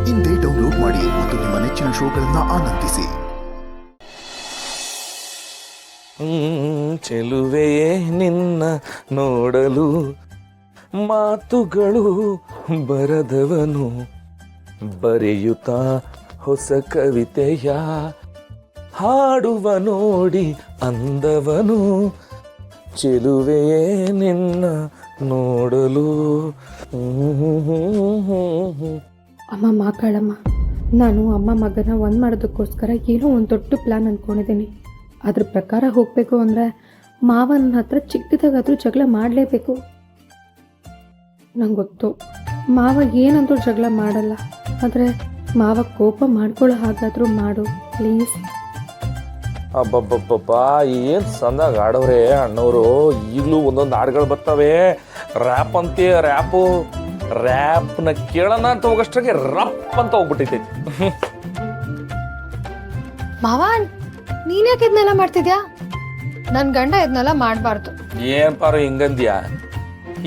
ಇಂದೇ ಡೌನ್ಲೋಡ್ ಮಾಡಿ ಮತ್ತು ನಿಮ್ಮ ನೆಚ್ಚಿನ ಶೋಗಳನ್ನು ಆನಂದಿಸಿ. ಚೆಲುವೆಯೇ ನಿನ್ನ ನೋಡಲು ಮಾತುಗಳು ಬರದವನು, ಬರೆಯುತ್ತಾ ಹೊಸ ಕವಿತೆಯ ಹಾಡುವ ನೋಡಿ ಅಂದವನು. ಚೆಲುವೆಯೇ ನಿನ್ನ ನೋಡಲು. ಅಮ್ಮ ಮಾಕಾಳಮ್ಮ, ನಾನು ಅಮ್ಮ ಮಗನ ಒಂದು ಮಾಡೋದಕ್ಕೋಸ್ಕರ ಏನೋ ಒಂದು ದೊಡ್ಡ ಪ್ಲ್ಯಾನ್ ಅಂದ್ಕೊಂಡಿದ್ದೀನಿ. ಅದ್ರ ಪ್ರಕಾರ ಹೋಗಬೇಕು ಅಂದರೆ ಮಾವ ನನ್ನ ಹತ್ರ ಚಿಕ್ಕದಾಗಾದರೂ ಜಗಳ ಮಾಡಲೇಬೇಕು. ನಂಗೆ ಗೊತ್ತು ಮಾವ ಏನಂದ್ರೂ ಜಗಳ ಮಾಡಲ್ಲ, ಆದರೆ ಮಾವ ಕೋಪ ಮಾಡ್ಕೊಳ್ಳೋ ಹಾಗಾದರೂ ಮಾಡು ಪ್ಲೀಸ್. ಅಬ್ಬಬ್ಬಬ್ಬ, ಏನು ಸಂದಾಗ ಆಡವ್ರೆ ಅಣ್ಣವರು. ಈಗಲೂ ಒಂದೊಂದು ಹಾಡುಗಳು ಬರ್ತವೆ. ರ್ಯಾಪ್ ಅಂತೀಯ, ರ್ಯಾಪ್ನ ಕೇಳೋಣ ಅಂತ ಹೋಗಷ್ಟಾಗೆ ರಪ್ ಅಂತ ಹೋಗ್ಬಿಟ್ಟೈತಿ. ಮಾವ, ನೀನ್ ಯಾಕೆ ಇದನ್ನೆಲ್ಲ ಮಾಡ್ತಿದ್ಯಾ? ನನ್ ಗಂಡ ಇದನ್ನೆಲ್ಲ ಮಾಡಬಾರ್ದು. ಏನ್ ಪಾರು ಹಿಂಗಂದ್ಯಾ?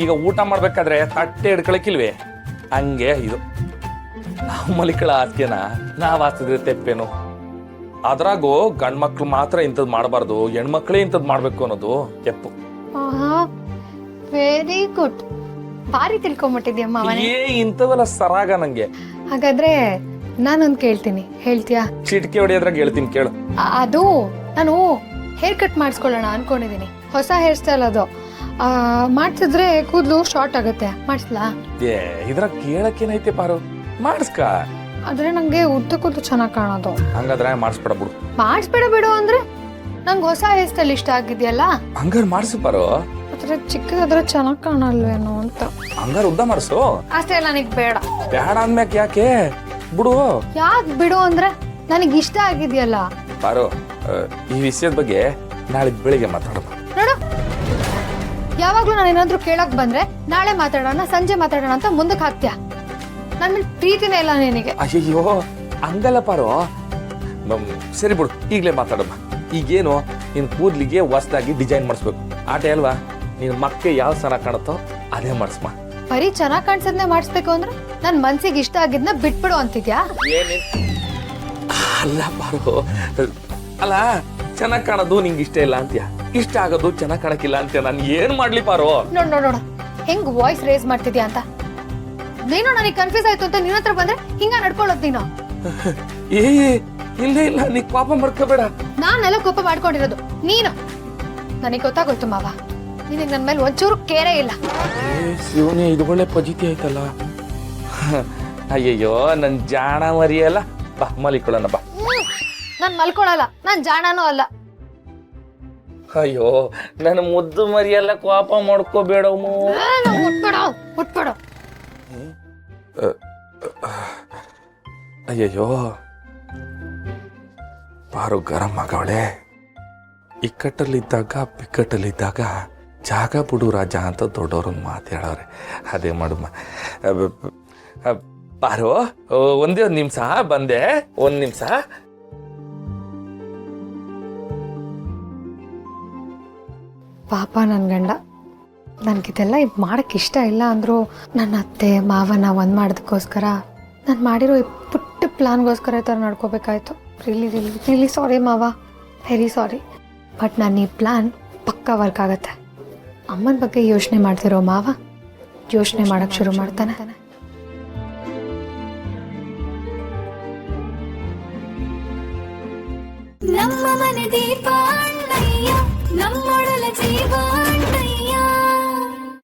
ಈಗ ಊಟ ಮಾಡ್ಬೇಕಾದ್ರೆ ತಟ್ಟೆ ಹಿಡ್ಕೊಳಕಿಲ್ವೇ? ಹಂಗೆ ಇದು ನಾವು ಮಲಿಕಳ ಆಸ್ಕೆನ ನಾವ್ ಹಾಸಿದ್ರೆ ತೆಪ್ಪೇನು? ಅದ್ರಾಗೂ ಗಂಡ್ ಮಕ್ಳು ಮಾತ್ರ ಇಂಥದ್ ಮಾಡಬಾರ್ದು, ಹೆಣ್ಮಕ್ಳೇ ಇಂಥದ್ ಮಾಡ್ಬೇಕು ಅನ್ನೋದು ತೆಪ್ಪು. ವೆರಿ ಗುಡ್, ಭಾರಿ ತಿಳ್ಕೊಂಬಿಟ್ಟಿದ್ಯಾ ಮಾವನೇ. ಇಂಥವೆಲ್ಲ ಸರಾಗ ನಂಗೆ. ಹಾಗಾದ್ರೆ ನಾನೊಂದ್ ಕೇಳ್ತೀನಿ, ಹೇಳ್ತೀಯಾ? ಚಿಟಿಕೆ ಹೊಡಿಯೋದ್ರಾಗ ಹೇಳ್ತೀನಿ ಕೇಳು. ಅದು ನಾನು ಹೇರ್ ಕಟ್ ಮಾಡಿಸ್ಕೊಳ್ಳೋಣ ಅನ್ಕೊಂಡಿದೀನಿ. ಹೊಸ ಹೇರ್ ಸ್ಟೈಲ್ ಅದು. ಮಾಡ್ಸಿದ್ರೆ ಕೂದಲು ಶಾರ್ಟ್ ಆಗುತ್ತೆ, ಮಾಡಿಸ್ಲಾ? ಇದ್ರಾಗ ಕೇಳಕ್ಕೇನೈತೆ ಪಾರು, ಮಾಡಿಸ್ಕ. ಆದ್ರೆ ನಂಗೆ ಉದ್ದ ಕೂದಲು ಚೆನ್ನಾಗಿ ಕಾಣೋದು. ಹಂಗಾದ್ರೆ ಮಾಡಿಸ್ಬೇಡ ಬಿಡು. ಮಾಡಿಸ್ಬೇಡ ಬಿಡು ಅಂದ್ರೆ ನಂಗೆ ಹೊಸ ಹೇರ್ ಸ್ಟೈಲ್ ಇಷ್ಟ ಆಗಿದ್ಯಲ್ಲ, ಹಂಗಾರ ಮಾಡಿಸು ಪಾರು. ಆದ್ರೆ ಚಿಕ್ಕದಾದ್ರೆ ಚೆನ್ನಾಗಿ ಕಾಣಲ್ವೇನೋ ಅಂತ. ಹಂಗಾರ ಉದ್ದ ಮಾಡಿಸು. ಅಷ್ಟೇ, ನನಗ್ ಬೇಡ. ಬೇಡ ಅಂದ್ಮ್ಯಾಕ್ ಯಾಕೆ? ಬಿಡು. ಯಾಕೆ ಬಿಡು ಅಂದ್ರೆ ನನಗೆ ಇಷ್ಟ ಆಗಿದ್ಯಲ್ಲ. ಪಾರು, ಈ ವಿಷಯದ ಬಗ್ಗೆ ನಾಳೆ ಬೆಳಿಗ್ಗೆ ಮಾತಾಡೋಣ. ನೋಡು, ಯಾವಾಗ್ಲೂ ನಾನು ಏನಾದ್ರು ಕೇಳಕ್ ಬಂದ್ರೆ ನಾಳೆ ಮಾತಾಡೋಣ, ಸಂಜೆ ಮಾತಾಡೋಣ ಅಂತ ಮುಂದಕ್ಕೆ ಹಾಕ್ತೀಯ. ನನ್ನ ಮೇಲೆ ಪ್ರೀತಿನೇ ಇಲ್ಲ ನಿನಗೆ. ಅಯ್ಯೋ ಹಂಗಲ್ಲ ಪಾರು. ಸರಿ ಬಿಡು, ಈಗಲೇ ಮಾತಾಡಮ್ಮ. ಈಗೇನು ನಿನ್ ಕೂದ್ಲಿಗೆ ಹೊಸದಾಗಿ ಡಿಸೈನ್ ಮಾಡಿಸ್ಬೇಕು, ಆಟ ಅಲ್ವಾ? ನಿನ್ ಮಕ್ಕೆ ಯಾವ ಚೆನ್ನಾಗಿ ಕಾಣುತ್ತೋ ಅದೇ ಮಾಡಿಸ್ಮ. ಬರೀ ಚೆನ್ನಾಗಿ ಕಾಣಿಸೋದನ್ನೇ ಮಾಡಿಸ್ಬೇಕು ಅಂದ್ರೆ ನನ್ ಮನ್ಸಿಗೆ ಇಷ್ಟ ಆಗಿದ್ನ ಬಿಟ್ಬಿಡು ಅಂತಿದ್ಯಾ? ಅಲ್ಲ ಪಾರು, ಅಲ್ಲ ಚೆನ್ನಾಗಿ ಕಾಣೋದು ನಿಂಗೆ ಇಷ್ಟ ಇಲ್ಲ ಅಂತ್ಯ, ಇಷ್ಟ ಆಗೋದು ಚೆನ್ನಾಗಿ ಕಾಣಕ್ಕಿಲ್ಲ ಅಂತ್ಯ. ನಾನು ಏನ್ ಮಾಡ್ಲಿ ಪಾರು? ನೋಡ್ ಹೆಂಗ್ ವಾಯ್ಸ್ ರೇಸ್ ಮಾಡ್ತಿದ್ಯಾ ಅಂತ. ನೀನು ನನಗೆ ಕನ್ಫ್ಯೂಸ್ ಆಯ್ತು ಅಂತ ನಿನ್ನ ಹತ್ರ ಬಂದ್ರೆ ಹಿಂಗ ನಡ್ಕೊಳ್ಳೋದು ನೀನು. ಇಲ್ಲ ನೀ ಕೋಪ ಮಾಡ್ಕೋಬೇಡ. ನಾನೆಲ್ಲ ಕೋಪ ಮಾಡ್ಕೊಂಡಿರೋದು ನೀನು. ನನಗೆ ಗೊತ್ತಾಗೋಯ್ತು ಮಾವ, ನಿನಗೆ ನನ್ನ ಮೇಲೆ ಒಂಚೂರು ಕೇರೇ ಇಲ್ಲ. ಶಿವನೇ, ಇದು ಒಳ್ಳೆ ಪಜಿತಿ ಆಯ್ತಲ್ಲ. ಅಯ್ಯಯ್ಯೋ, ನನ್ ಜಾಣ ಮರಿಯಲ್ಲ. ಬಾ ಮಲಿಕೊಳ್ಳೋಣ ಬಾ. ನಾನ್ ಮಲ್ಕೊಳಲ್ಲ, ನಾನ್ ಜಾಣನೂ ಅಲ್ಲ. ಅಯ್ಯೋ, ನನ್ನ ಮುದ್ದು ಮರಿಯಲ್ಲ, ಕೋಪ ಮಾಡ್ಕೋಬೇಡ. ಮುಟ್ಬೇಡ. ಅಯ್ಯಯ್ಯೋ ಪಾರು ಗರಂ ಆಗವಳೆ. ಇಕ್ಕಟ್ಟಲ್ಲಿದ್ದಾಗ ಬಿಕ್ಕಟ್ಟಲ್ಲಿದ್ದಾಗ ಜಾಗ ಬಿಡು ರಾಜ ಅಂತ ದೊಡ್ಡವ್ರನ್ನ ಮಾತಾಡವ್ರೆ. ಅದೇ ಮಾಡುಮ್ಮ. ಪಾರು, ಒಂದೇ ಒಂದು ನಿಮಿಷ ಬಂದೆ, ಒಂದು ನಿಮಿಷ. ಪಾಪ ನನ್ನ ಗಂಡ, ನನಗಿದೆಲ್ಲ ಮಾಡಕ್ಕೆ ಇಷ್ಟ ಇಲ್ಲ ಅಂದರೂ ನನ್ನ ಅತ್ತೆ ಮಾವನ ಒಂದು ಮಾಡೋದಕ್ಕೋಸ್ಕರ ನಾನು ಮಾಡಿರೋ ಈ ಪುಟ್ಟ ಪ್ಲಾನ್ಗೋಸ್ಕರ ಈ ಥರ ನಡ್ಕೋಬೇಕಾಯ್ತು. ರಿಲಿ ಸಾರಿ ಮಾವ, ವೆರಿ ಸಾರಿ. ಬಟ್ ನಾನು ಈ ಪ್ಲಾನ್ ಪಕ್ಕಾ ವರ್ಕ್ ಆಗುತ್ತೆ. ಅಮ್ಮನ ಬಗ್ಗೆ ಯೋಚನೆ ಮಾಡ್ತಿರೋ ಮಾವ ಯೋಚನೆ ಮಾಡೋಕ್ಕೆ ಶುರು ಮಾಡ್ತಾನೆ. ನಮ್ಮ ಮನೆ ದೀಪ ಅಣ್ಣಯ್ಯ, ನಮ್ಮೊಡಲ ಜೀವ